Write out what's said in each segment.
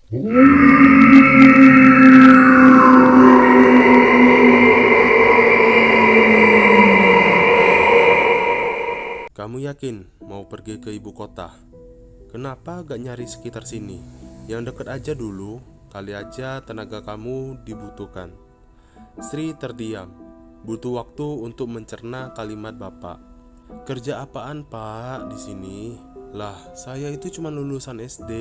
Kamu yakin mau pergi ke ibu kota? Kenapa gak nyari sekitar sini? Yang deket aja dulu, kali aja tenaga kamu dibutuhkan. Sri terdiam, butuh waktu untuk mencerna kalimat bapak. Kerja apaan pak di sini? Lah, saya itu cuma lulusan SD,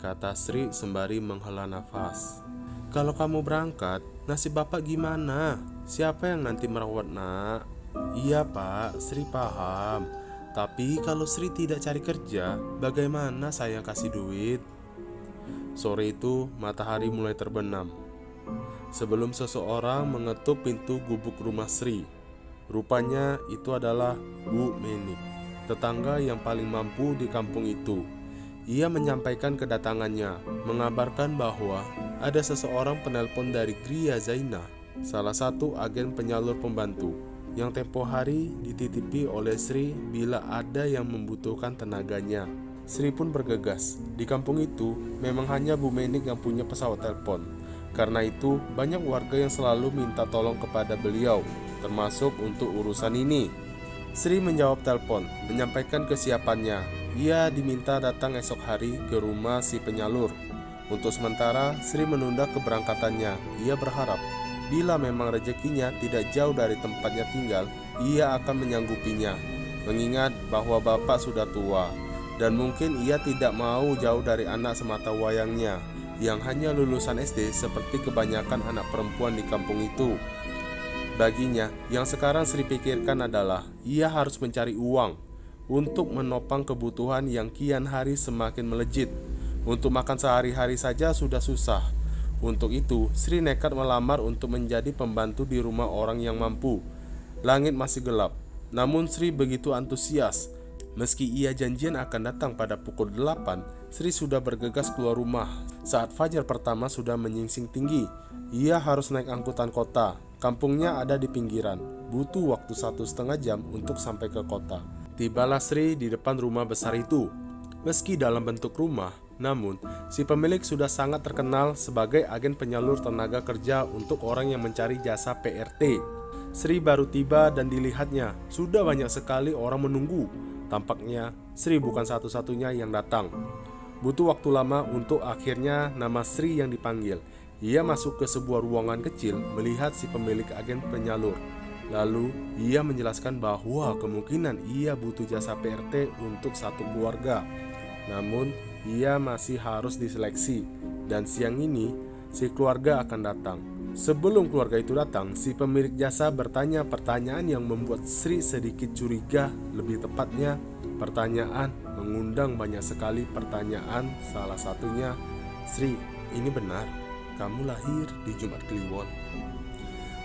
kata Sri sembari menghela nafas. Kalau kamu berangkat, nasib bapak gimana? Siapa yang nanti merawat nak? Iya pak, Sri paham. Tapi kalau Sri tidak cari kerja, bagaimana saya kasih duit? Sore itu matahari mulai terbenam sebelum seseorang mengetuk pintu gubuk rumah Sri. Rupanya itu adalah Bu Menik, tetangga yang paling mampu di kampung itu. Ia menyampaikan kedatangannya, mengabarkan bahwa ada seseorang penelpon dari Gria Zaina, salah satu agen penyalur pembantu, yang tempo hari dititipi oleh Sri bila ada yang membutuhkan tenaganya. Sri pun bergegas. Di kampung itu memang hanya Bu Menik yang punya pesawat telepon. Karena itu banyak warga yang selalu minta tolong kepada beliau, termasuk untuk urusan ini. Sri menjawab telepon, menyampaikan kesiapannya. Ia diminta datang esok hari ke rumah si penyalur. Untuk sementara, Sri menunda keberangkatannya. Ia berharap bila memang rezekinya tidak jauh dari tempatnya tinggal, ia akan menyanggupinya. Mengingat bahwa bapak sudah tua, dan mungkin ia tidak mau jauh dari anak semata wayangnya yang hanya lulusan SD seperti kebanyakan anak perempuan di kampung itu. Baginya, yang sekarang Sri pikirkan adalah ia harus mencari uang untuk menopang kebutuhan yang kian hari semakin melejit. Untuk makan sehari-hari saja sudah susah. Untuk itu, Sri nekat melamar untuk menjadi pembantu di rumah orang yang mampu. Langit masih gelap, namun Sri begitu antusias. Meski ia janjian akan datang pada pukul 8, Sri sudah bergegas keluar rumah. Saat fajar pertama sudah menyingsing tinggi, ia harus naik angkutan kota. Kampungnya ada di pinggiran, butuh waktu 1,5 jam untuk sampai ke kota. Tibalah Sri di depan rumah besar itu. Meski dalam bentuk rumah, namun si pemilik sudah sangat terkenal sebagai agen penyalur tenaga kerja untuk orang yang mencari jasa PRT. Sri baru tiba dan dilihatnya sudah banyak sekali orang menunggu. Tampaknya Sri bukan satu-satunya yang datang. Butuh waktu lama untuk akhirnya nama Sri yang dipanggil. Ia masuk ke sebuah ruangan kecil melihat si pemilik agen penyalur. Lalu ia menjelaskan bahwa kemungkinan ia butuh jasa PRT untuk satu keluarga. Namun ia masih harus diseleksi, dan siang ini si keluarga akan datang. Sebelum keluarga itu datang, si pemilik jasa bertanya pertanyaan yang membuat Sri sedikit curiga. Lebih tepatnya, pertanyaan mengundang banyak sekali pertanyaan. Salah satunya, "Sri, ini benar kamu lahir di Jumat Kliwon?"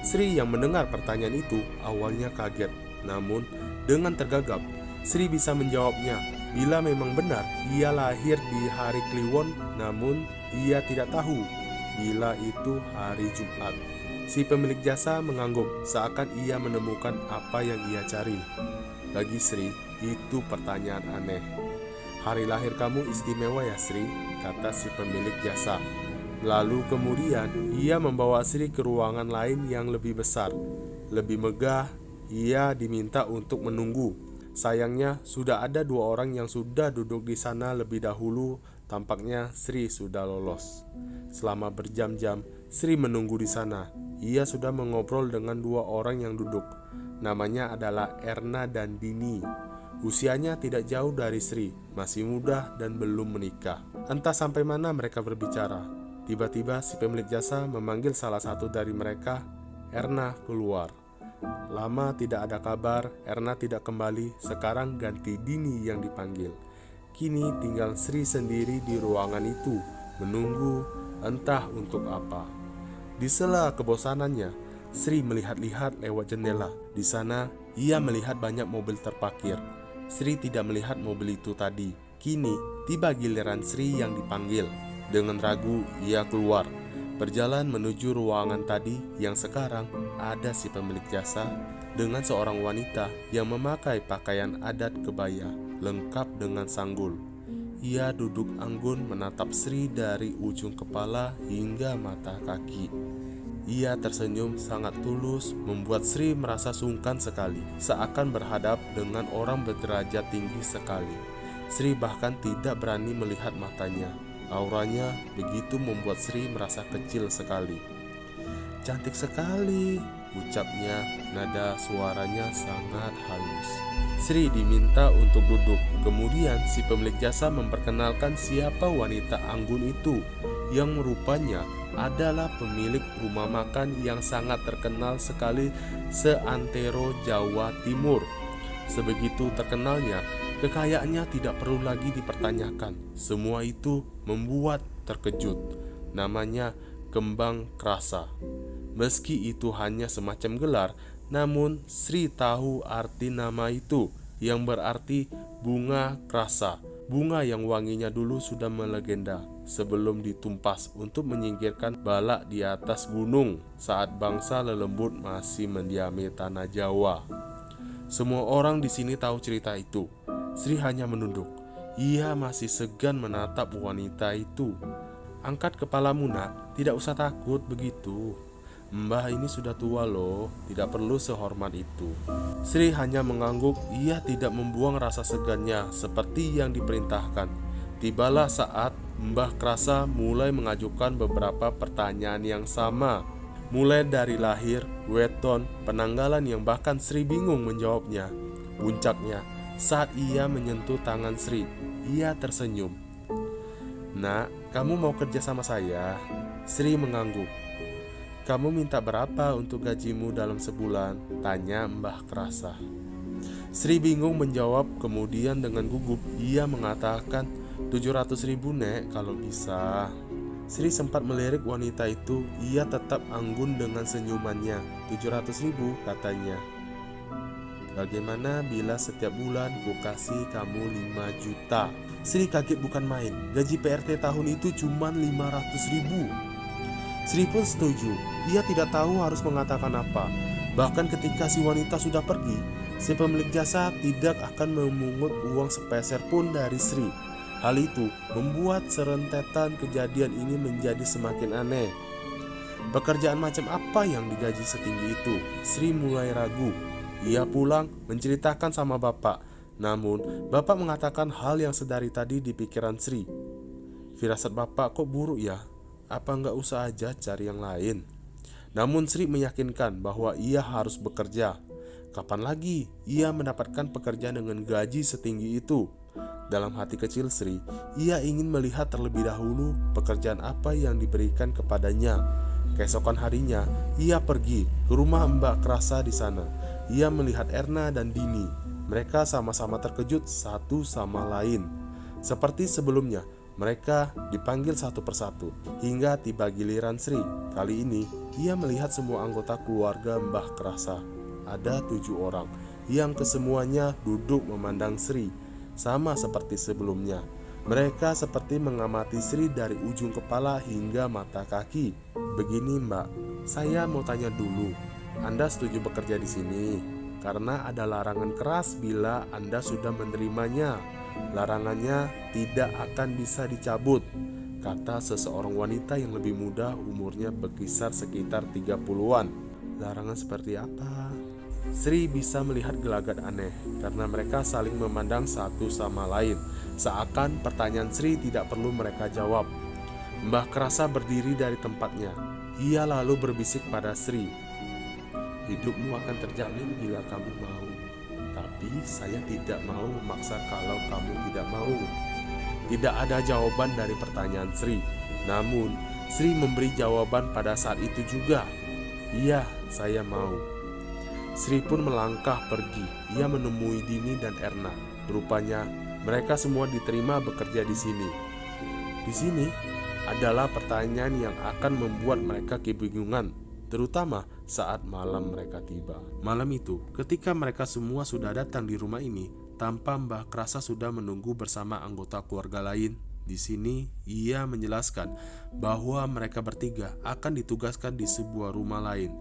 Sri yang mendengar pertanyaan itu awalnya kaget, namun dengan tergagap Sri bisa menjawabnya. Bila memang benar ia lahir di hari Kliwon, namun ia tidak tahu bila itu hari Jumat. Si pemilik jasa mengangguk seakan ia menemukan apa yang ia cari. Bagi Sri, itu pertanyaan aneh. "Hari lahir kamu istimewa ya Sri," kata si pemilik jasa. Lalu kemudian ia membawa Sri ke ruangan lain yang lebih besar, lebih megah. Ia diminta untuk menunggu. Sayangnya sudah ada 2 orang yang sudah duduk di sana lebih dahulu. Tampaknya Sri sudah lolos. Selama berjam-jam Sri menunggu di sana. Ia sudah mengobrol dengan 2 orang yang duduk. Namanya adalah Erna dan Dini. Usianya tidak jauh dari Sri, masih muda dan belum menikah. Entah sampai mana mereka berbicara. Tiba-tiba si pemilik jasa memanggil salah satu dari mereka. Erna keluar. Lama tidak ada kabar, Erna tidak kembali. Sekarang ganti Dini yang dipanggil. Kini tinggal Sri sendiri di ruangan itu, menunggu entah untuk apa. Di sela kebosanannya, Sri melihat-lihat lewat jendela. Di sana, ia melihat banyak mobil terparkir. Sri tidak melihat mobil itu tadi. Kini, tiba giliran Sri yang dipanggil. Dengan ragu, ia keluar, berjalan menuju ruangan tadi yang sekarang ada si pemilik jasa dengan seorang wanita yang memakai pakaian adat kebaya lengkap dengan sanggul. Ia duduk anggun menatap Sri dari ujung kepala hingga mata kaki. Ia tersenyum sangat tulus, membuat Sri merasa sungkan sekali, seakan berhadap dengan orang berderajat tinggi sekali. Sri bahkan tidak berani melihat matanya. Auranya begitu membuat Sri merasa kecil sekali. "Cantik sekali," ucapnya, nada suaranya sangat halus. Sri diminta untuk duduk. Kemudian si pemilik jasa memperkenalkan siapa wanita anggun itu, yang rupanya adalah pemilik rumah makan yang sangat terkenal sekali seantero Jawa Timur. Sebegitu terkenalnya, kekayaannya tidak perlu lagi dipertanyakan. Semua itu membuat terkejut. Namanya Kembang Krasa. Meski itu hanya semacam gelar, namun Sri tahu arti nama itu, yang berarti bunga krasa. Bunga yang wanginya dulu sudah melegenda sebelum ditumpas untuk menyingkirkan bala di atas gunung saat bangsa lelembut masih mendiami tanah Jawa. Semua orang di sini tahu cerita itu. Sri hanya menunduk. Ia masih segan menatap wanita itu. "Angkat kepalamu, nak, tidak usah takut begitu. Mbah ini sudah tua loh, tidak perlu sehormat itu." Sri hanya mengangguk. Ia tidak membuang rasa segannya seperti yang diperintahkan. Tibalah saat Mbah Krasa mulai mengajukan beberapa pertanyaan yang sama, mulai dari lahir, weton, penanggalan yang bahkan Sri bingung menjawabnya. Puncaknya saat ia menyentuh tangan Sri. Ia tersenyum. "Nak, kamu mau kerja sama saya?" Sri mengangguk. "Kamu minta berapa untuk gajimu dalam sebulan?" tanya Mbah Krasa. Sri bingung menjawab, kemudian dengan gugup ia mengatakan, 700.000 nek kalau bisa." Sri sempat melirik wanita itu. Ia tetap anggun dengan senyumannya. 700.000 katanya. "Bagaimana bila setiap bulan ku kasih kamu 5 juta? Sri kaget bukan main. Gaji PRT tahun itu cuma 500.000. Sri pun setuju. Ia tidak tahu harus mengatakan apa. Bahkan ketika si wanita sudah pergi, si pemilik jasa tidak akan memungut uang sepeser pun dari Sri. Hal itu membuat serentetan kejadian ini menjadi semakin aneh. Pekerjaan macam apa yang digaji setinggi itu? Sri mulai ragu. Ia pulang menceritakan sama bapak. Namun bapak mengatakan hal yang sedari tadi di pikiran Sri. "Firasat bapak kok buruk ya? Apa nggak usah aja cari yang lain?" Namun Sri meyakinkan bahwa ia harus bekerja. Kapan lagi ia mendapatkan pekerjaan dengan gaji setinggi itu? Dalam hati kecil Sri, ia ingin melihat terlebih dahulu pekerjaan apa yang diberikan kepadanya. Keesokan harinya, ia pergi ke rumah Mbak Krasa di sana. Ia melihat Erna dan Dini. Mereka sama-sama terkejut satu sama lain. Seperti sebelumnya, mereka dipanggil satu persatu hingga tiba giliran Sri. Kali ini, ia melihat semua anggota keluarga Mbah Krasa. Ada 7 orang yang kesemuanya duduk memandang Sri. Sama seperti sebelumnya, mereka seperti mengamati Sri dari ujung kepala hingga mata kaki. "Begini Mbak, saya mau tanya dulu, Anda setuju bekerja di sini? Karena ada larangan keras bila Anda sudah menerimanya. Larangannya tidak akan bisa dicabut," kata seseorang wanita yang lebih muda, umurnya berkisar sekitar 30-an. Larangan seperti apa? Sri bisa melihat gelagat aneh karena mereka saling memandang satu sama lain, seakan pertanyaan Sri tidak perlu mereka jawab. Mbah Krasa berdiri dari tempatnya. Ia lalu berbisik pada Sri, "Hidupmu akan terjamin bila kamu mau. Tapi saya tidak mau memaksa kalau kamu tidak mau." Tidak ada jawaban dari pertanyaan Sri. Namun Sri memberi jawaban pada saat itu juga. "Iya, saya mau." Sri pun melangkah pergi. Ia menemui Dini dan Erna. Rupanya mereka semua diterima bekerja di sini. Di sini adalah pertanyaan yang akan membuat mereka kebingungan, terutama saat malam mereka tiba. Malam itu, ketika mereka semua sudah datang di rumah ini, tanpa Mbah Krasa sudah menunggu bersama anggota keluarga lain. Di sini ia menjelaskan bahwa mereka bertiga akan ditugaskan di sebuah rumah lain.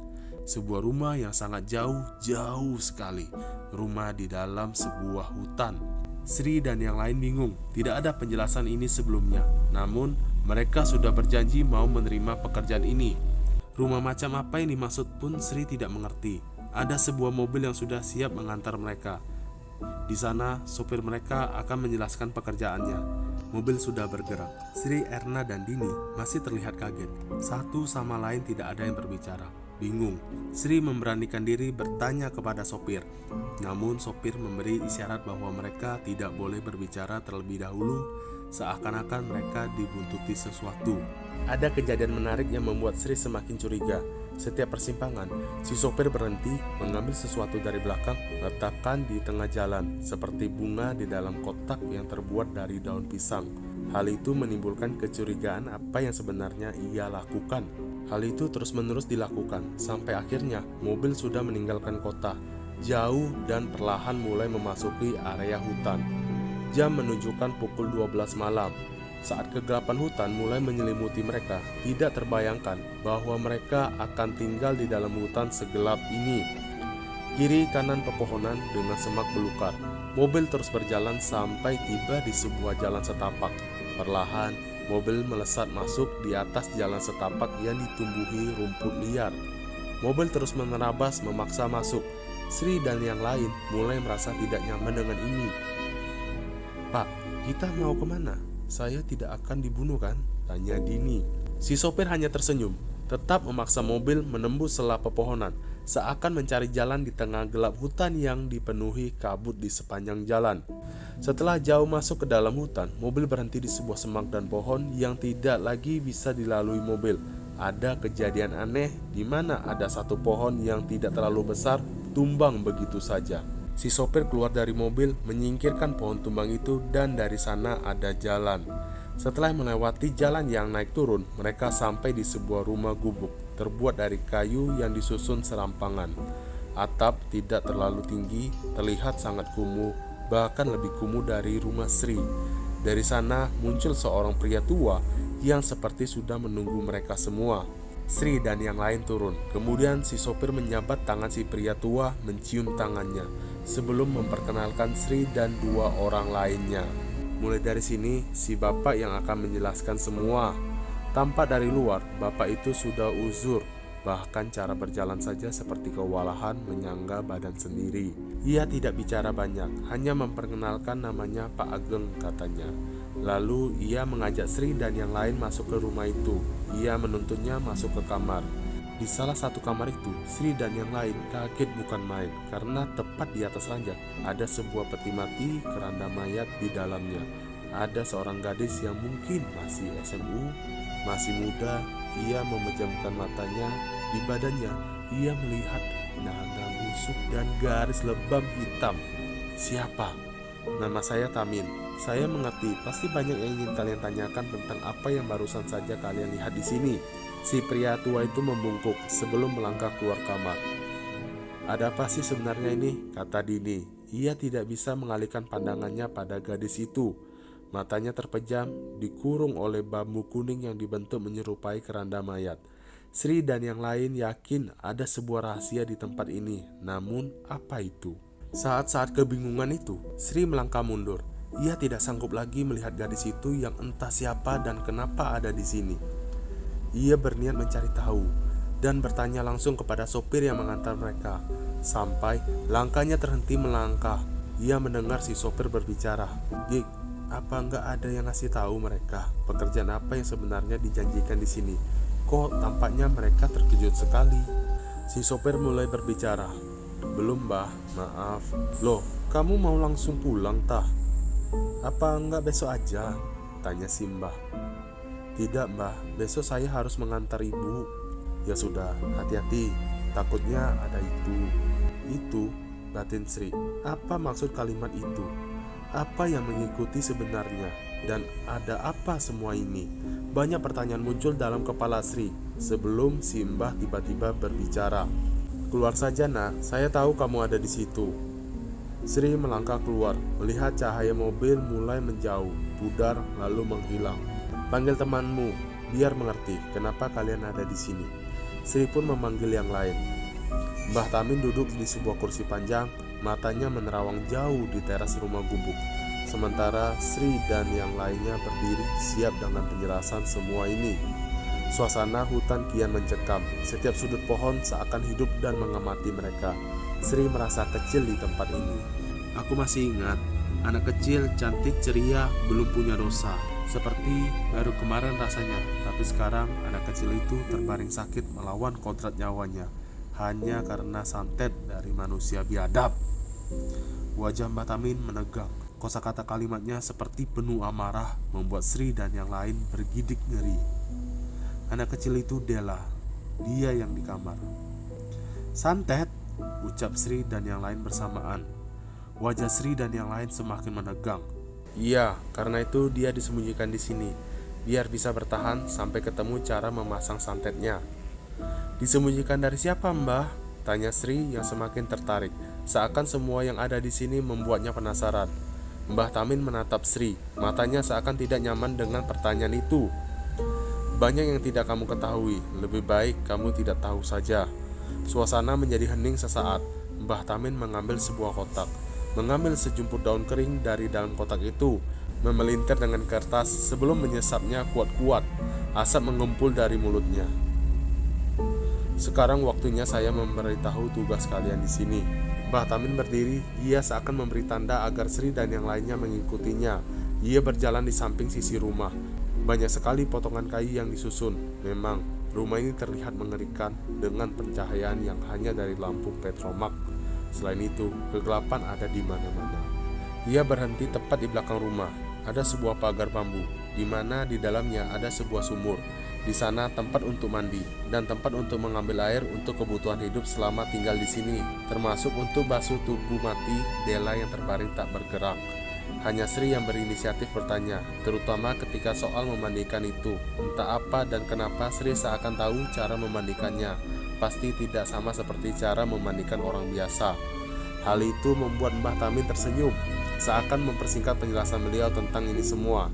Sebuah rumah yang sangat jauh sekali. Rumah di dalam sebuah hutan. Sri dan yang lain bingung, tidak ada penjelasan ini sebelumnya. Namun, mereka sudah berjanji mau menerima pekerjaan ini. Rumah macam apa yang dimaksud pun Sri tidak mengerti. Ada sebuah mobil yang sudah siap mengantar mereka. Di sana, sopir mereka akan menjelaskan pekerjaannya. Mobil sudah bergerak. Sri, Erna, dan Dini masih terlihat kaget. Satu sama lain tidak ada yang berbicara. Bingung, Sri memberanikan diri bertanya kepada sopir. Namun sopir memberi isyarat bahwa mereka tidak boleh berbicara terlebih dahulu, seakan-akan mereka dibuntuti sesuatu. Ada kejadian menarik yang membuat Sri semakin curiga. Setiap persimpangan, si sopir berhenti, mengambil sesuatu dari belakang, letakkan di tengah jalan, seperti bunga di dalam kotak yang terbuat dari daun pisang. Hal itu menimbulkan kecurigaan apa yang sebenarnya ia lakukan. Hal itu terus-menerus dilakukan, sampai akhirnya mobil sudah meninggalkan kota, jauh dan perlahan mulai memasuki area hutan. Jam menunjukkan pukul 12 malam. Saat kegelapan hutan mulai menyelimuti mereka, tidak terbayangkan bahwa mereka akan tinggal di dalam hutan segelap ini. Kiri kanan pepohonan dengan semak belukar. Mobil terus berjalan sampai tiba di sebuah jalan setapak. Perlahan, mobil melesat masuk di atas jalan setapak yang ditumbuhi rumput liar. Mobil terus menerabas memaksa masuk. Sri dan yang lain mulai merasa tidak nyaman dengan ini. "Pak, kita mau kemana? Saya tidak akan dibunuh kan?" tanya Dini. Si sopir hanya tersenyum, tetap memaksa mobil menembus sela pepohonan, seakan mencari jalan di tengah gelap hutan yang dipenuhi kabut di sepanjang jalan. Setelah jauh masuk ke dalam hutan, mobil berhenti di sebuah semak dan pohon yang tidak lagi bisa dilalui mobil. Ada kejadian aneh di mana ada satu pohon yang tidak terlalu besar tumbang begitu saja. Si sopir keluar dari mobil, menyingkirkan pohon tumbang itu, dan dari sana ada jalan. Setelah melewati jalan yang naik turun, mereka sampai di sebuah rumah gubuk terbuat dari kayu yang disusun serampangan. Atap tidak terlalu tinggi, terlihat sangat kumuh, bahkan lebih kumuh dari rumah Sri. Dari sana muncul seorang pria tua yang seperti sudah menunggu mereka semua. Sri dan yang lain turun. Kemudian si sopir menjabat tangan si pria tua, mencium tangannya sebelum memperkenalkan Sri dan dua orang lainnya. Mulai dari sini, si bapak yang akan menjelaskan semua. Tampak dari luar, bapak itu sudah uzur. Bahkan cara berjalan saja seperti kewalahan menyangga badan sendiri. Ia tidak bicara banyak, hanya memperkenalkan namanya Pak Ageng katanya. Lalu ia mengajak Sri dan yang lain masuk ke rumah itu. Ia menuntunnya masuk ke kamar. Di salah satu kamar itu, Sri dan yang lain kaget bukan main, karena tepat di atas ranjang ada sebuah peti mati keranda mayat di dalamnya. Ada seorang gadis yang mungkin masih SMU, masih muda. Ia memejamkan matanya. Di badannya ia melihat naga busuk dan garis lebam hitam. "Siapa?" "Nama saya Tamin. Saya mengerti, pasti banyak yang ingin kalian tanyakan tentang apa yang barusan saja kalian lihat di sini." Si pria tua itu membungkuk sebelum melangkah keluar kamar. "Ada apa sih sebenarnya ini?" kata Dini. Ia tidak bisa mengalihkan pandangannya pada gadis itu. Matanya terpejam, dikurung oleh bambu kuning yang dibentuk menyerupai keranda mayat. Sri dan yang lain yakin ada sebuah rahasia di tempat ini. Namun apa itu? Saat-saat kebingungan itu, Sri melangkah mundur. Ia tidak sanggup lagi melihat gadis itu yang entah siapa dan kenapa ada di sini. Ia berniat mencari tahu dan bertanya langsung kepada sopir yang mengantar mereka. Sampai langkahnya terhenti melangkah, ia mendengar si sopir berbicara. "Dik, apa nggak ada yang ngasih tahu mereka pekerjaan apa yang sebenarnya dijanjikan di sini? Kok tampaknya mereka terkejut sekali?" Si sopir mulai berbicara. "Belum, Mbah, maaf." "Loh, kamu mau langsung pulang tah? Apa nggak besok aja?" tanya si Mbah. "Tidak, Mbah, besok saya harus mengantar ibu." "Ya sudah, hati-hati, takutnya ada itu." "Itu?" batin Sri. Apa maksud kalimat itu? Apa yang mengikuti sebenarnya? Dan ada apa semua ini? Banyak pertanyaan muncul dalam kepala Sri sebelum si Mbah tiba-tiba berbicara. "Keluar saja, Nak, saya tahu kamu ada di situ." Sri melangkah keluar, melihat cahaya mobil mulai menjauh, pudar lalu menghilang. "Panggil temanmu, biar mengerti kenapa kalian ada di sini." Sri pun memanggil yang lain. Mbah Tamin duduk di sebuah kursi panjang, matanya menerawang jauh di teras rumah gubuk. sementara Sri dan yang lainnya berdiri siap dengan penjelasan semua ini. Suasana hutan kian mencekam, setiap sudut pohon seakan hidup dan mengamati mereka. Sri merasa kecil di tempat ini. Aku masih ingat, anak kecil, cantik, ceria, belum punya dosa. Seperti baru kemarin rasanya, tapi sekarang anak kecil itu terbaring sakit melawan kodrat nyawanya, hanya karena santet dari manusia biadab. Wajah Mbah Tamin menegang. Kosakata kalimatnya seperti penuh amarah, membuat Sri dan yang lain bergidik ngeri. Anak kecil itu Dela, dia yang di kamar. Santet, ucap Sri dan yang lain bersamaan. Wajah Sri dan yang lain semakin menegang. Iya, karena itu dia disembunyikan di sini, biar bisa bertahan sampai ketemu cara memasang santetnya. Disembunyikan dari siapa, Mbah? Tanya Sri yang semakin tertarik. Seakan semua yang ada di sini membuatnya penasaran. Mbah Tamin menatap Sri, matanya seakan tidak nyaman dengan pertanyaan itu. Banyak yang tidak kamu ketahui, lebih baik kamu tidak tahu saja. Suasana menjadi hening sesaat. Mbah Tamin mengambil sebuah kotak, mengambil sejumput daun kering dari dalam kotak itu, memelintir dengan kertas sebelum menyesapnya kuat-kuat. Asap mengumpul dari mulutnya. Sekarang waktunya saya memberitahu tugas kalian di sini. Mbah Tamin berdiri, ia seakan memberi tanda agar Sri dan yang lainnya mengikutinya. Ia berjalan di samping sisi rumah. Banyak sekali potongan kayu yang disusun. Memang, rumah ini terlihat mengerikan dengan pencahayaan yang hanya dari lampu petromak. Selain itu, kegelapan ada di mana-mana. Ia berhenti tepat di belakang rumah. Ada sebuah pagar bambu, di mana di dalamnya ada sebuah sumur. Di sana tempat untuk mandi dan tempat untuk mengambil air untuk kebutuhan hidup selama tinggal di sini, termasuk untuk basuh tubuh mati Dela yang terbaring tak bergerak. Hanya Sri yang berinisiatif bertanya, terutama ketika soal memandikan itu. Entah apa dan kenapa Sri seakan tahu cara memandikannya. Pasti tidak sama seperti cara memandikan orang biasa. Hal itu membuat Mbah Tamin tersenyum, seakan mempersingkat penjelasan beliau tentang ini semua.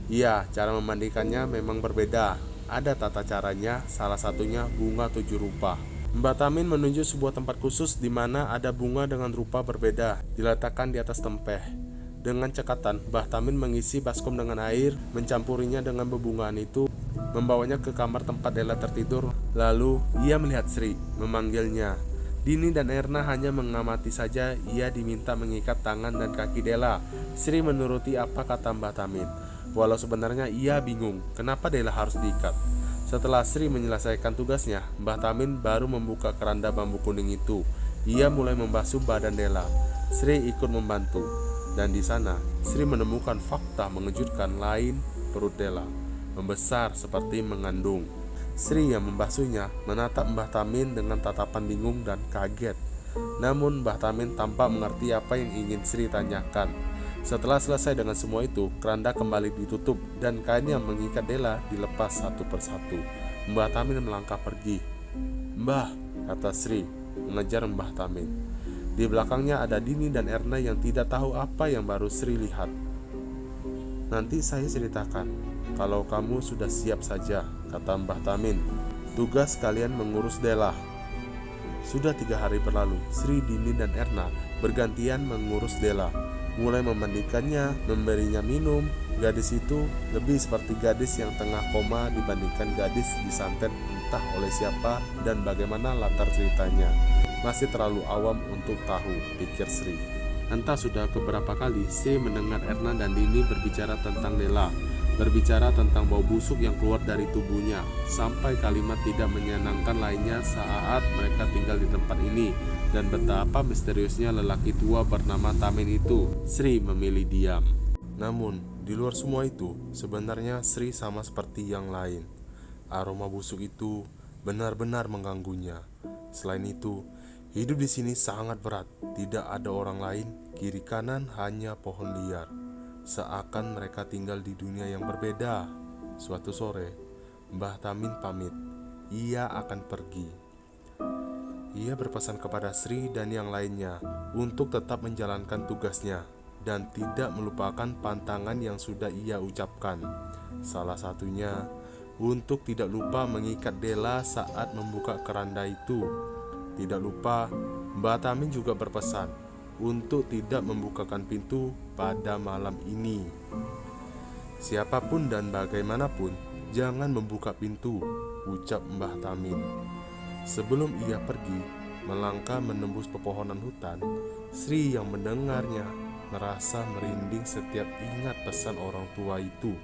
Iya, cara memandikannya memang berbeda. Ada tata caranya, salah satunya bunga 7 rupa. Mbah Tamin menunjuk sebuah tempat khusus di mana ada bunga dengan rupa berbeda, diletakkan di atas tempeh. Dengan cekatan, Mbah Tamin mengisi baskom dengan air, mencampurinya dengan bebungaan itu, membawanya ke kamar tempat Dela tertidur. Lalu, ia melihat Sri, memanggilnya. Dini dan Erna hanya mengamati saja. Ia diminta mengikat tangan dan kaki Dela. Sri menuruti apa kata Mbah Tamin. Walau sebenarnya ia bingung kenapa Dela harus diikat. Setelah Sri menyelesaikan tugasnya, Mbah Tamin baru membuka keranda bambu kuning itu. Ia mulai membasuh badan Dela. Sri ikut membantu. Dan di sana, Sri menemukan fakta mengejutkan lain. Perut Dela membesar seperti mengandung. Sri yang membasuhnya menatap Mbah Tamin dengan tatapan bingung dan kaget. Namun Mbah Tamin tampak mengerti apa yang ingin Sri tanyakan. Setelah selesai dengan semua itu, keranda kembali ditutup dan kain yang mengikat Dela dilepas satu persatu. Mbah Tamin melangkah pergi. Mbah, kata Sri, mengejar Mbah Tamin. Di belakangnya ada Dini dan Erna yang tidak tahu apa yang baru Sri lihat. Nanti saya ceritakan, kalau kamu sudah siap saja, kata Mbah Tamin. Tugas kalian mengurus Dela. Sudah 3 hari berlalu, Sri, Dini, dan Erna bergantian mengurus Dela. Mulai memandikannya, memberinya minum. Gadis itu lebih seperti gadis yang tengah koma dibandingkan gadis disantet entah oleh siapa dan bagaimana latar ceritanya. Masih terlalu awam untuk tahu, pikir Sri. Entah sudah keberapa kali Sri mendengar Erna dan Dini berbicara tentang Dela, berbicara tentang bau busuk yang keluar dari tubuhnya, sampai kalimat tidak menyenangkan lainnya saat mereka tinggal di tempat ini, dan betapa misteriusnya lelaki tua bernama Tamin itu. Sri memilih diam. Namun, di luar semua itu, sebenarnya Sri sama seperti yang lain. Aroma busuk itu benar-benar mengganggunya. Selain itu, hidup di sini sangat berat. Tidak ada orang lain, kiri kanan hanya pohon liar. Seakan mereka tinggal di dunia yang berbeda. Suatu sore, Mbah Tamin pamit. Ia akan pergi. Ia berpesan kepada Sri dan yang lainnya untuk tetap menjalankan tugasnya dan tidak melupakan pantangan yang sudah ia ucapkan. Salah satunya, untuk tidak lupa mengikat Dela saat membuka keranda itu. Tidak lupa, Mbah Tamin juga berpesan untuk tidak membukakan pintu pada malam ini. Siapapun dan bagaimanapun, jangan membuka pintu, ucap Mbah Tamin. Sebelum ia pergi, melangkah menembus pepohonan hutan, Sri yang mendengarnya merasa merinding setiap ingat pesan orang tua itu.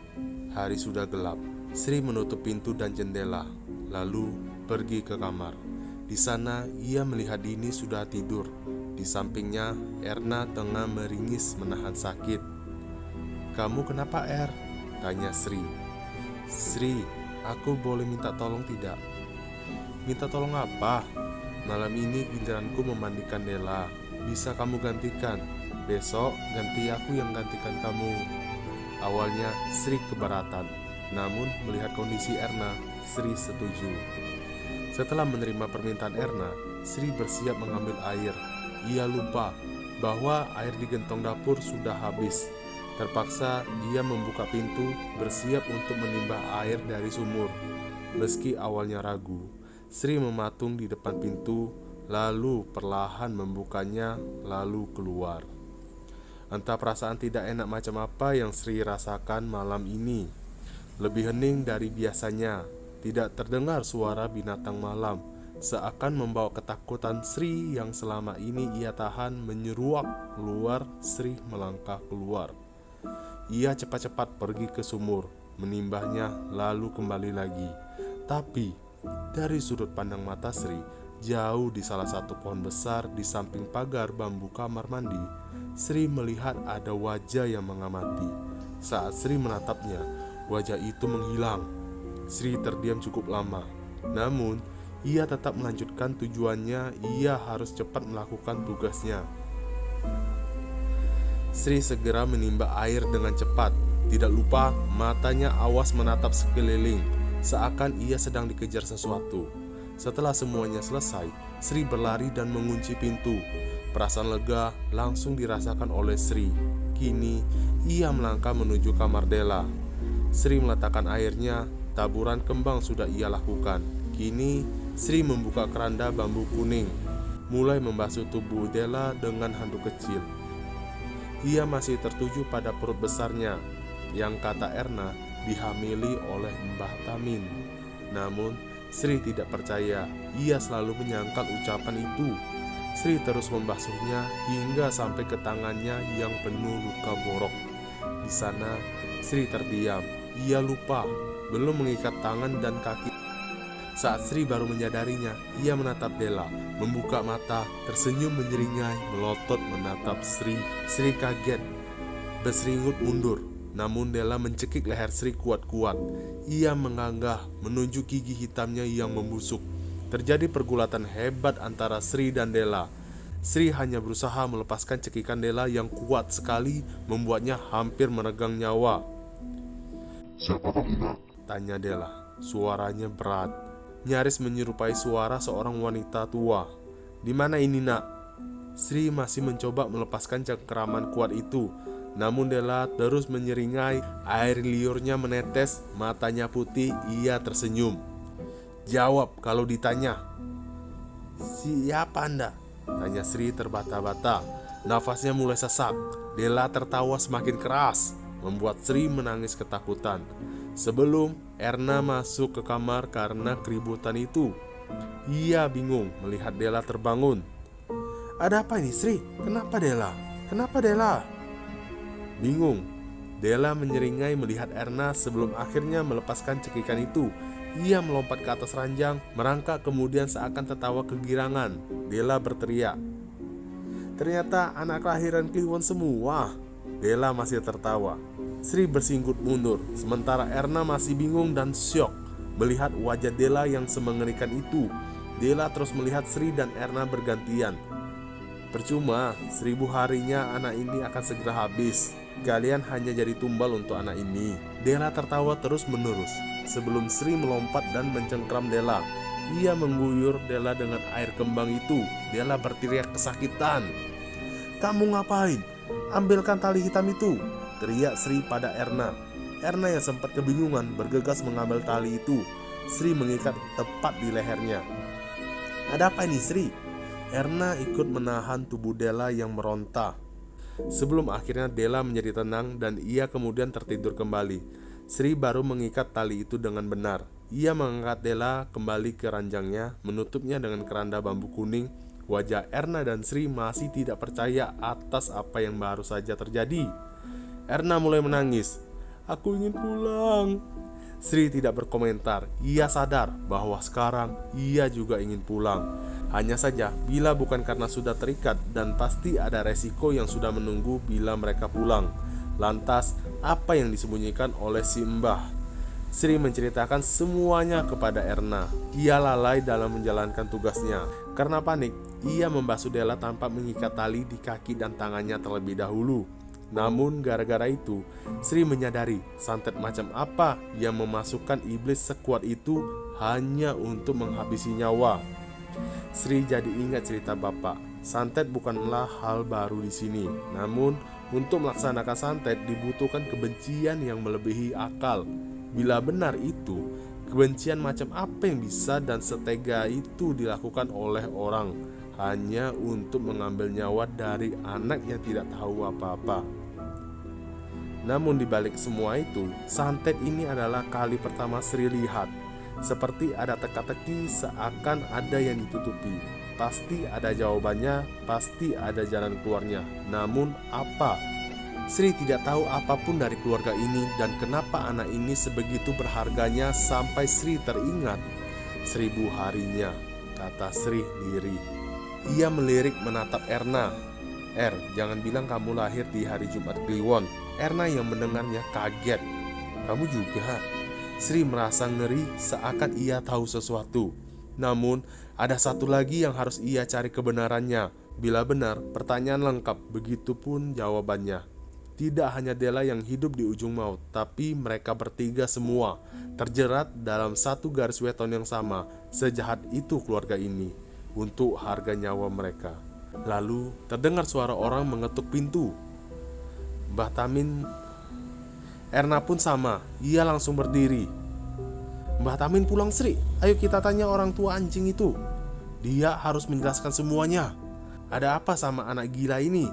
Hari sudah gelap. Sri menutup pintu dan jendela, lalu pergi ke kamar. Di sana ia melihat Dini sudah tidur. Di sampingnya Erna tengah meringis menahan sakit. "Kamu kenapa, Er?" tanya Sri. "Sri, aku boleh minta tolong tidak?" "Minta tolong apa?" "Malam ini giliranku memandikan Dela. Bisa kamu gantikan? Besok ganti aku yang gantikan kamu." Awalnya Sri keberatan, namun melihat kondisi Erna, Sri setuju. Setelah menerima permintaan Erna, Sri bersiap mengambil air. Ia lupa bahwa air di gentong dapur sudah habis. Terpaksa ia membuka pintu, bersiap untuk menimba air dari sumur. Meski awalnya ragu, Sri mematung di depan pintu, lalu perlahan membukanya, lalu keluar. Entah perasaan tidak enak macam apa yang Sri rasakan malam ini. Lebih hening dari biasanya. Tidak terdengar suara binatang malam, seakan membawa ketakutan Sri yang selama ini ia tahan menyeruak keluar. Sri melangkah keluar. Ia cepat-cepat pergi ke sumur, menimbahnya lalu kembali lagi. Tapi dari sudut pandang mata Sri, jauh di salah satu pohon besar di samping pagar bambu kamar mandi, Sri melihat ada wajah yang mengamati. Saat Sri menatapnya, wajah itu menghilang. Sri terdiam cukup lama, namun ia tetap melanjutkan tujuannya. Ia harus cepat melakukan tugasnya. Sri segera menimba air dengan cepat. Tidak lupa matanya awas menatap sekeliling, seakan ia sedang dikejar sesuatu. Setelah semuanya selesai, Sri berlari dan mengunci pintu. Perasaan lega langsung dirasakan oleh Sri. Kini ia melangkah menuju kamar Dela. Sri meletakkan airnya. Taburan kembang sudah ia lakukan. Kini Sri membuka keranda bambu kuning, mulai membasuh tubuh Dela dengan handuk kecil. Ia masih tertuju pada perut besarnya, yang kata Erna dihamili oleh Mbah Tamin. Namun Sri tidak percaya. Ia selalu menyangkal ucapan itu. Sri terus membasuhnya hingga sampai ke tangannya yang penuh luka borok. Di sana Sri terdiam. Ia lupa belum mengikat tangan dan kaki. Saat Sri baru menyadarinya, ia menatap Dela, membuka mata, tersenyum menyeringai, melotot menatap Sri. Sri kaget, berseringut mundur. Namun Dela mencekik leher Sri kuat-kuat. Ia menganggah menunjuk gigi hitamnya yang membusuk. Terjadi pergulatan hebat antara Sri dan Dela. Sri hanya berusaha melepaskan cekikan Dela yang kuat sekali, membuatnya hampir meregang nyawa. "Siapa kamu, Nak?" tanya Dela. Suaranya berat, nyaris menyerupai suara seorang wanita tua. "Di mana ini, Nak?" Sri masih mencoba melepaskan cengkeraman kuat itu. Namun Dela terus menyeringai, air liurnya menetes, matanya putih. Ia tersenyum. "Jawab kalau ditanya." "Siapa Anda?" tanya Sri terbata-bata. Nafasnya mulai sesak. Dela tertawa semakin keras, membuat Sri menangis ketakutan. Sebelum Erna masuk ke kamar karena keributan itu, ia bingung melihat Dela terbangun. "Ada apa ini, Sri? Kenapa Dela? Kenapa Dela?" Bingung, Dela menyeringai melihat Erna sebelum akhirnya melepaskan cekikan itu. Ia melompat ke atas ranjang, merangkak, kemudian seakan tertawa kegirangan. Dela berteriak, "Ternyata anak kelahiran Kliwon semua." Dela masih tertawa. Sri bersinggut mundur, sementara Erna masih bingung dan syok melihat wajah Dela yang semengerikan itu. Dela terus melihat Sri dan Erna bergantian. "Percuma, 1000 harinya anak ini akan segera habis. Kalian hanya jadi tumbal untuk anak ini." Dela tertawa terus menerus sebelum Sri melompat dan mencengkram Dela. Ia mengguyur Dela dengan air kembang itu. Dela berteriak kesakitan. "Kamu ngapain? Ambilkan tali hitam itu!" teriak Sri pada Erna. Erna yang sempat kebingungan bergegas mengambil tali itu. Sri mengikat tepat di lehernya. "Ada apa ini, Sri?" Erna ikut menahan tubuh Della yang meronta. Sebelum akhirnya Della menjadi tenang dan ia kemudian tertidur kembali. Sri baru mengikat tali itu dengan benar. Ia mengangkat Della kembali ke ranjangnya, menutupnya dengan keranda bambu kuning. Wajah Erna dan Sri masih tidak percaya atas apa yang baru saja terjadi. Erna mulai menangis. "Aku ingin pulang." Sri tidak berkomentar. Ia sadar bahwa sekarang ia juga ingin pulang. Hanya saja bila bukan karena sudah terikat dan pasti ada resiko yang sudah menunggu bila mereka pulang. Lantas apa yang disembunyikan oleh si Mbah? Sri menceritakan semuanya kepada Erna. Ia lalai dalam menjalankan tugasnya. Karena panik, ia membasuh Della tanpa mengikat tali di kaki dan tangannya terlebih dahulu. Namun gara-gara itu, Sri menyadari santet macam apa yang memasukkan iblis sekuat itu hanya untuk menghabisi nyawa. Sri jadi ingat cerita bapak. Santet bukanlah hal baru di sini. Namun, untuk melaksanakan santet dibutuhkan kebencian yang melebihi akal. Bila benar itu, kebencian macam apa yang bisa dan setega itu dilakukan oleh orang hanya untuk mengambil nyawa dari anak yang tidak tahu apa-apa. Namun dibalik semua itu, santet ini adalah kali pertama Sri lihat. Seperti ada teka-teki, seakan ada yang ditutupi. Pasti ada jawabannya, pasti ada jalan keluarnya. Namun apa? Sri tidak tahu apapun dari keluarga ini dan kenapa anak ini sebegitu berharganya sampai Sri teringat 1000 harinya, kata Sri lirih. Ia melirik menatap Erna. Jangan bilang kamu lahir di hari Jumat Kliwon." Erna yang mendengarnya kaget. "Kamu juga?" Sri merasa ngeri seakan ia tahu sesuatu. Namun ada satu lagi yang harus ia cari kebenarannya. Bila benar, pertanyaan lengkap, begitupun jawabannya. Tidak hanya Della yang hidup di ujung maut, tapi mereka bertiga semua terjerat dalam satu garis weton yang sama. Sejahat itu keluarga ini untuk harga nyawa mereka. Lalu terdengar suara orang mengetuk pintu. Mbah Tamin. Erna pun sama. Ia langsung berdiri. "Mbah Tamin pulang, Sri. Ayo kita tanya orang tua anjing itu. Dia harus menjelaskan semuanya. Ada apa sama anak gila ini?"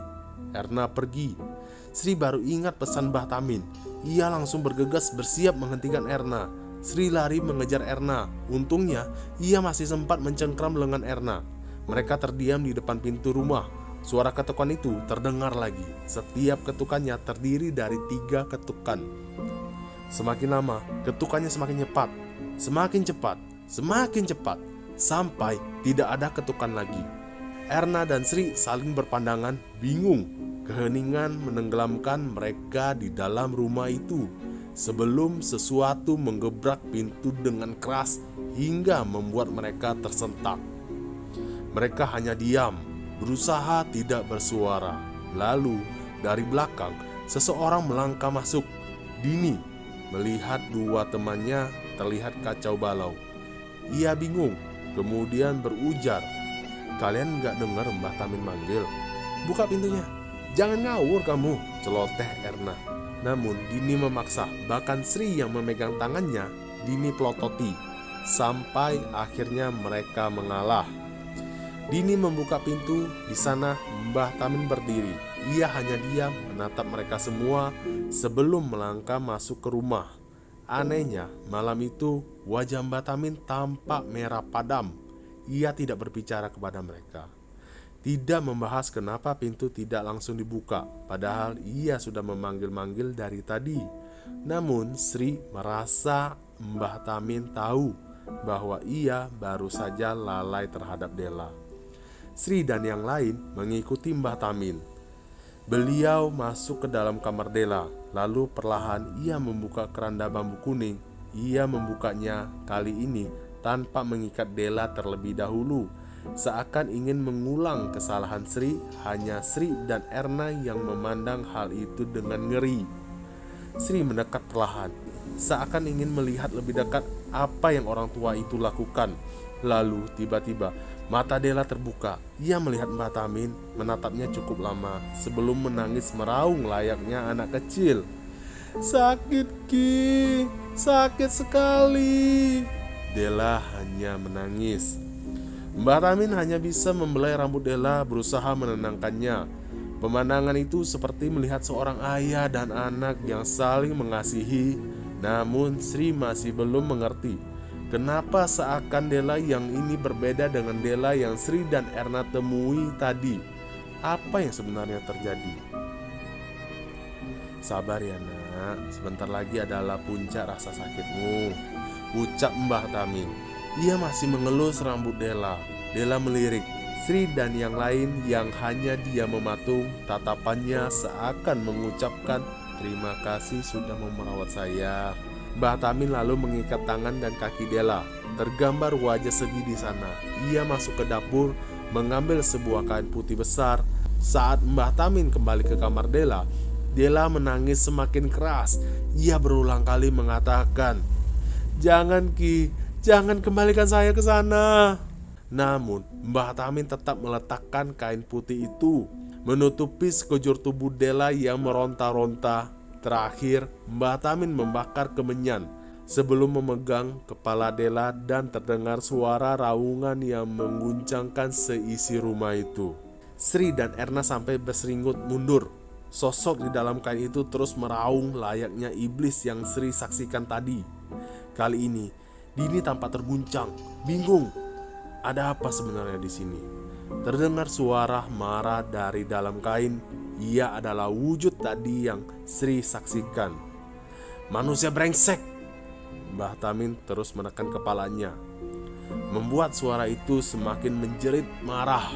Erna pergi. Sri baru ingat pesan Mbah Tamin. Ia langsung bergegas bersiap menghentikan Erna. Sri lari mengejar Erna. Untungnya ia masih sempat mencengkram lengan Erna. Mereka terdiam di depan pintu rumah. Suara ketukan itu terdengar lagi. Setiap ketukannya terdiri dari 3 ketukan. Semakin lama, ketukannya semakin cepat. Semakin cepat, semakin cepat, sampai tidak ada ketukan lagi. Erna dan Sri saling berpandangan, bingung. Keheningan menenggelamkan mereka di dalam rumah itu. Sebelum sesuatu menggebrak pintu dengan keras hingga membuat mereka tersentak. Mereka hanya diam, berusaha tidak bersuara. Lalu dari belakang seseorang melangkah masuk. Dini melihat 2 temannya terlihat kacau balau. Ia bingung, kemudian berujar, "Kalian gak dengar Mbah Tamin manggil? Buka pintunya. Jangan ngawur kamu," celoteh Erna. Namun Dini memaksa. Bahkan Sri yang memegang tangannya Dini pelototi. Sampai akhirnya mereka mengalah. Dini membuka pintu. Di sana Mbah Tamin berdiri. Ia hanya diam menatap mereka semua sebelum melangkah masuk ke rumah. Anehnya, malam itu wajah Mbah Tamin tampak merah padam. Ia tidak berbicara kepada mereka. Tidak membahas kenapa pintu tidak langsung dibuka, padahal ia sudah memanggil-manggil dari tadi. Namun Sri merasa Mbah Tamin tahu bahwa ia baru saja lalai terhadap Della. Sri dan yang lain mengikuti Mbah Tamin. Beliau masuk ke dalam kamar Della. Lalu perlahan ia membuka keranda bambu kuning. Ia membukanya kali ini tanpa mengikat Della terlebih dahulu. Seakan ingin mengulang kesalahan Sri. Hanya Sri dan Erna yang memandang hal itu dengan ngeri. Sri mendekat perlahan, seakan ingin melihat lebih dekat apa yang orang tua itu lakukan. Lalu tiba-tiba mata Della terbuka. Ia melihat Mbah Tamin menatapnya cukup lama sebelum menangis meraung layaknya anak kecil. "Sakit Ki, sakit sekali." Della hanya menangis. Mbah Tamin hanya bisa membelai rambut Dela, berusaha menenangkannya. Pemandangan itu seperti melihat seorang ayah dan anak yang saling mengasihi. Namun Sri masih belum mengerti kenapa seakan Dela yang ini berbeda dengan Dela yang Sri dan Erna temui tadi. Apa yang sebenarnya terjadi? Sabar ya nak, sebentar lagi adalah puncak rasa sakitmu, ucap Mbah Tamin. Ia masih mengelus rambut Dela. Dela melirik Sri dan yang lain yang hanya dia mematung. Tatapannya seakan mengucapkan, terima kasih sudah merawat saya. Mbah Tamin lalu mengikat tangan dan kaki Dela. Tergambar wajah sedih di sana. Ia masuk ke dapur, mengambil sebuah kain putih besar. Saat Mbah Tamin kembali ke kamar Dela, Dela menangis semakin keras. Ia berulang kali mengatakan, "Jangan Ki, jangan kembalikan saya ke sana." Namun Mbah Tamin tetap meletakkan kain putih itu, menutupi sekujur tubuh Dela yang meronta-ronta. Terakhir Mbah Tamin membakar kemenyan sebelum memegang kepala Dela dan terdengar suara raungan yang mengguncangkan seisi rumah itu. Sri dan Erna sampai berseringut mundur. Sosok di dalam kain itu terus meraung layaknya iblis yang Sri saksikan tadi. Kali ini Dini tampak terguncang, bingung. Ada apa sebenarnya di sini? Terdengar suara marah dari dalam kain. Ia adalah wujud tadi yang Sri saksikan. "Manusia brengsek!" Mbah Tamin terus menekan kepalanya, membuat suara itu semakin menjerit marah.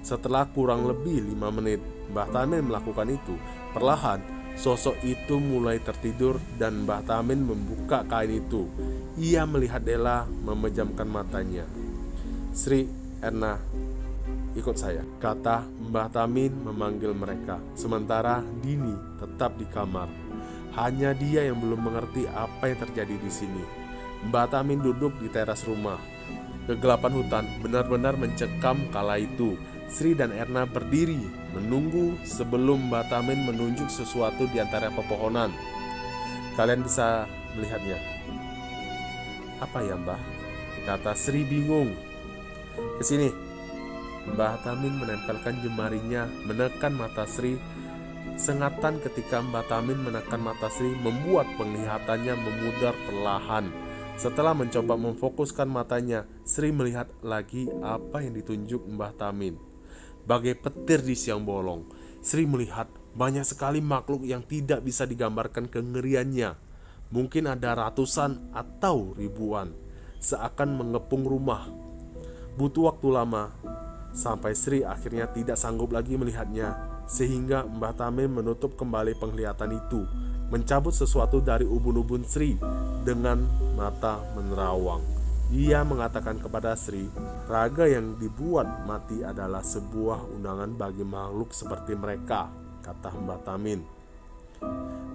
Setelah kurang lebih 5 menit Mbah Tamin melakukan itu, perlahan sosok itu mulai tertidur dan Mbah Tamin membuka kain itu. Ia melihat Dela memejamkan matanya. "Sri, Erna, ikut saya," kata Mbah Tamin memanggil mereka. Sementara Dini tetap di kamar. Hanya dia yang belum mengerti apa yang terjadi di sini. Mbah Tamin duduk di teras rumah. Kegelapan hutan benar-benar mencekam kala itu. Sri dan Erna berdiri menunggu sebelum Mbah Tamin menunjuk sesuatu di antara pepohonan. "Kalian bisa melihatnya." "Apa ya Mbah?" kata Sri bingung. "Kesini." Mbah Tamin menempelkan jemarinya menekan mata Sri. Sengatan ketika Mbah Tamin menekan mata Sri membuat penglihatannya memudar perlahan. Setelah mencoba memfokuskan matanya, Sri melihat lagi apa yang ditunjuk Mbah Tamin. Bagai petir di siang bolong, Sri melihat banyak sekali makhluk yang tidak bisa digambarkan kengeriannya. Mungkin ada ratusan atau ribuan, seakan mengepung rumah. Butuh waktu lama sampai Sri akhirnya tidak sanggup lagi melihatnya, sehingga Mbah Tamin menutup kembali penglihatan itu, mencabut sesuatu dari ubun-ubun Sri dengan mata menerawang. Ia mengatakan kepada Sri, raga yang dibuat mati adalah sebuah undangan bagi makhluk seperti mereka, kata Mbah Tamin.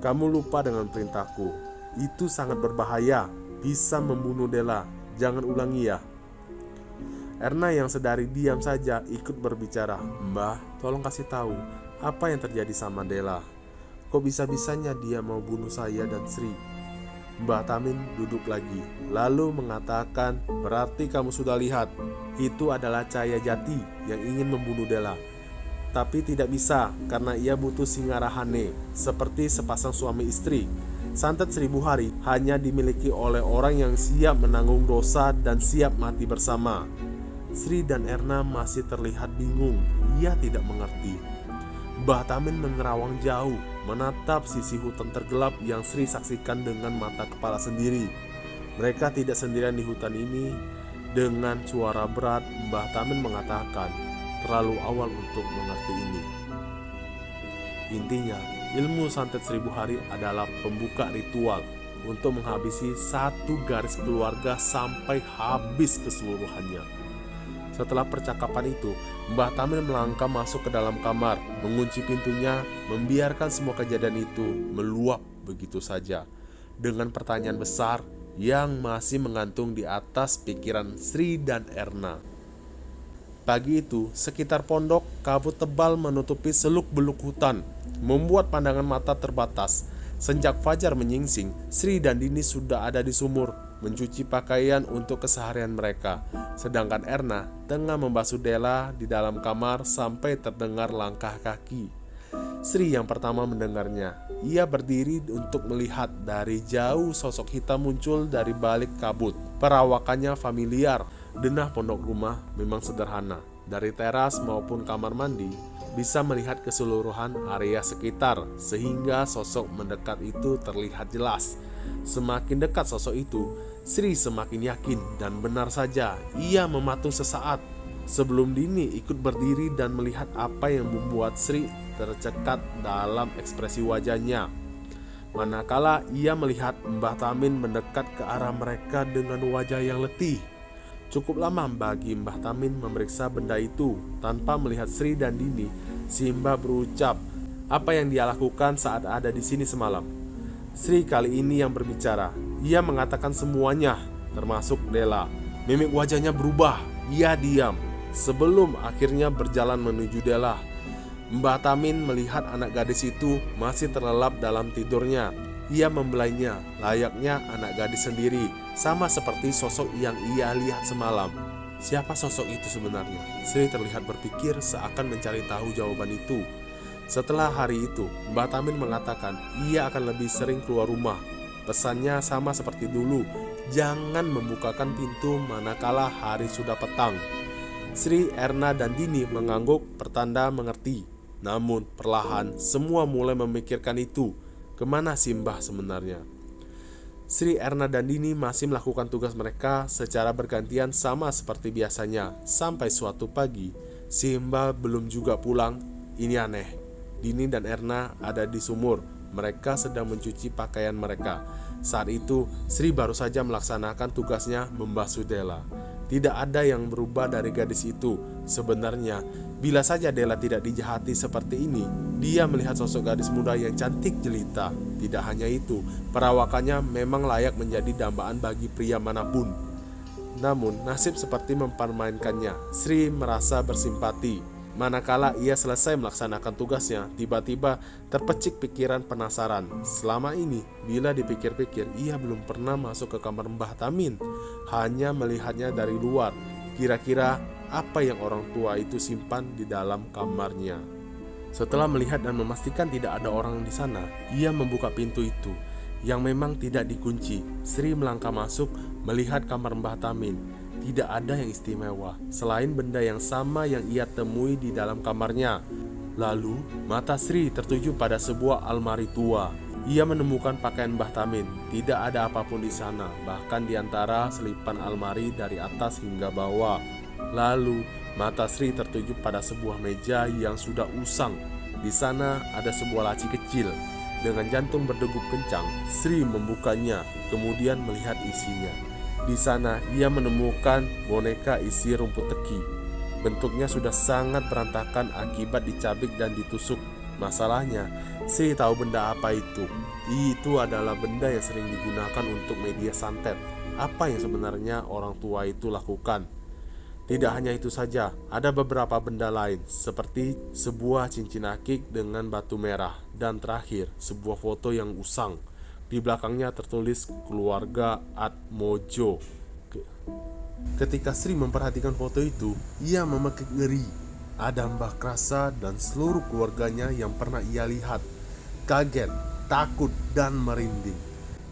"Kamu lupa dengan perintahku. Itu sangat berbahaya, bisa membunuh Dela. Jangan ulangi ya." Erna yang sedari diam saja ikut berbicara. "Mbah, tolong kasih tahu apa yang terjadi sama Dela. Kok bisa-bisanya dia mau bunuh saya dan Sri?" Mbah Tamin duduk lagi, lalu mengatakan, "Berarti kamu sudah lihat, itu adalah Cahaya Jati yang ingin membunuh Dela. Tapi tidak bisa karena ia butuh Singarahane, seperti sepasang suami istri. Santet 1000 hari hanya dimiliki oleh orang yang siap menanggung dosa dan siap mati bersama." Sri dan Erna masih terlihat bingung. Ia tidak mengerti. Mbah Tamin menerawang jauh, menatap sisi hutan tergelap yang Sri saksikan dengan mata kepala sendiri. Mereka tidak sendirian di hutan ini. Dengan suara berat, Mbah Tamin mengatakan, "Terlalu awal untuk mengerti ini. Intinya, ilmu santet 1000 hari adalah pembuka ritual untuk menghabisi satu garis keluarga sampai habis keseluruhannya." Setelah percakapan itu, Mbah Tamin melangkah masuk ke dalam kamar, mengunci pintunya, membiarkan semua kejadian itu meluap begitu saja, dengan pertanyaan besar yang masih menggantung di atas pikiran Sri dan Erna. Pagi itu, sekitar pondok, kabut tebal menutupi seluk-beluk hutan, membuat pandangan mata terbatas. Sejak fajar menyingsing, Sri dan Dini sudah ada di sumur. mencuci pakaian untuk keseharian mereka. Sedangkan Erna tengah membasuh Della di dalam kamar sampai terdengar langkah kaki. Sri yang pertama mendengarnya. Ia berdiri untuk melihat. Dari jauh sosok hitam muncul dari balik kabut. Perawakannya familiar. Denah pondok rumah memang sederhana. Dari teras maupun kamar mandi bisa melihat keseluruhan area sekitar, sehingga sosok mendekat itu terlihat jelas. Semakin dekat sosok itu, Sri semakin yakin, dan benar saja ia mematung sesaat sebelum Dini ikut berdiri dan melihat apa yang membuat Sri tercekat dalam ekspresi wajahnya. Manakala ia melihat Mbah Tamin mendekat ke arah mereka dengan wajah yang letih. Cukup lama bagi Mbah Tamin memeriksa benda itu. Tanpa melihat Sri dan Dini, si Mbah berucap apa yang dia lakukan saat ada di sini semalam. Sri kali ini yang berbicara. Ia mengatakan semuanya, termasuk Della. Mimik wajahnya berubah. Ia diam sebelum akhirnya berjalan menuju Della. Mbah Tamin melihat anak gadis itu masih terlelap dalam tidurnya. Ia membelainya layaknya anak gadis sendiri, sama seperti sosok yang ia lihat semalam. Siapa sosok itu sebenarnya? Sri terlihat berpikir seakan mencari tahu jawaban itu. Setelah hari itu, Mbah Tamin mengatakan ia akan lebih sering keluar rumah. Pesannya sama seperti dulu, jangan membukakan pintu manakala hari sudah petang. Sri, Erna, dan Dini mengangguk pertanda mengerti. Namun perlahan semua mulai memikirkan itu. Kemana si Mbah sebenarnya? Sri, Erna, dan Dini masih melakukan tugas mereka secara bergantian sama seperti biasanya. Sampai suatu pagi, si Mbah belum juga pulang. Ini aneh. Dini dan Erna ada di sumur. Mereka sedang mencuci pakaian mereka. Saat itu, Sri baru saja melaksanakan tugasnya membasuh Della. Tidak ada yang berubah dari gadis itu. Sebenarnya, bila saja Della tidak dijahati seperti ini, dia melihat sosok gadis muda yang cantik jelita. Tidak hanya itu, perawakannya memang layak menjadi dambaan bagi pria manapun. Namun, nasib seperti mempermainkannya. Sri merasa bersimpati. Manakala ia selesai melaksanakan tugasnya, tiba-tiba terpecik pikiran penasaran. Selama ini, bila dipikir-pikir, ia belum pernah masuk ke kamar Mbah Tamin, hanya melihatnya dari luar. Kira-kira apa yang orang tua itu simpan di dalam kamarnya? Setelah melihat dan memastikan tidak ada orang di sana, ia membuka pintu itu, yang memang tidak dikunci. Sri melangkah masuk, melihat kamar Mbah Tamin. Tidak ada yang istimewa selain benda yang sama yang ia temui di dalam kamarnya. Lalu mata Sri tertuju pada sebuah almari tua. Ia menemukan pakaian Mbah Tamin. Tidak ada apapun di sana, bahkan di antara selipan almari dari atas hingga bawah. Lalu mata Sri tertuju pada sebuah meja yang sudah usang. Di sana ada sebuah laci kecil. Dengan jantung berdegup kencang, Sri membukanya, kemudian melihat isinya. Di sana ia menemukan boneka isi rumput teki. Bentuknya sudah sangat berantakan akibat dicabik dan ditusuk. Masalahnya, Sri tahu benda apa itu. Itu adalah benda yang sering digunakan untuk media santet. Apa yang sebenarnya orang tua itu lakukan? Tidak hanya itu saja, ada beberapa benda lain, seperti sebuah cincin akik dengan batu merah, dan terakhir sebuah foto yang usang. Di belakangnya tertulis keluarga Atmojo. Ketika Sri memperhatikan foto itu, ia memekik ngeri. Ada Mbah Krasa dan seluruh keluarganya yang pernah ia lihat. Kaget, takut, dan merinding.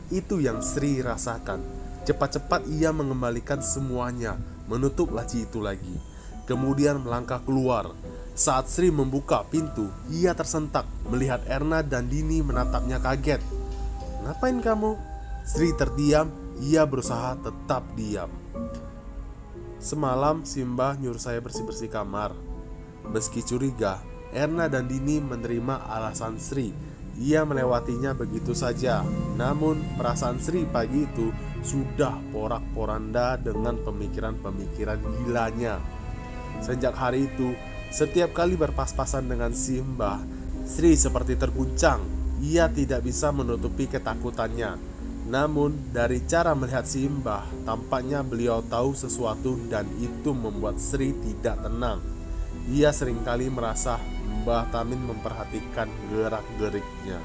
Itu yang Sri rasakan. Cepat-cepat ia mengembalikan semuanya, menutup laci itu lagi. Kemudian melangkah keluar. Saat Sri membuka pintu, ia tersentak melihat Erna dan Dini menatapnya kaget. "Ngapain kamu?" Sri terdiam. Ia berusaha tetap diam. "Semalam Simbah nyuruh saya bersih-bersih kamar." Meski curiga, Erna dan Dini menerima alasan Sri. Ia melewatinya begitu saja. Namun perasaan Sri pagi itu sudah porak-poranda dengan pemikiran-pemikiran gilanya. Sejak hari itu, setiap kali berpas-pasan dengan Simbah, Sri seperti terguncang. Ia tidak bisa menutupi ketakutannya. Namun dari cara melihat Simbah, tampaknya beliau tahu sesuatu dan itu membuat Sri tidak tenang. Ia seringkali merasa Mbah Tamin memperhatikan gerak-geriknya.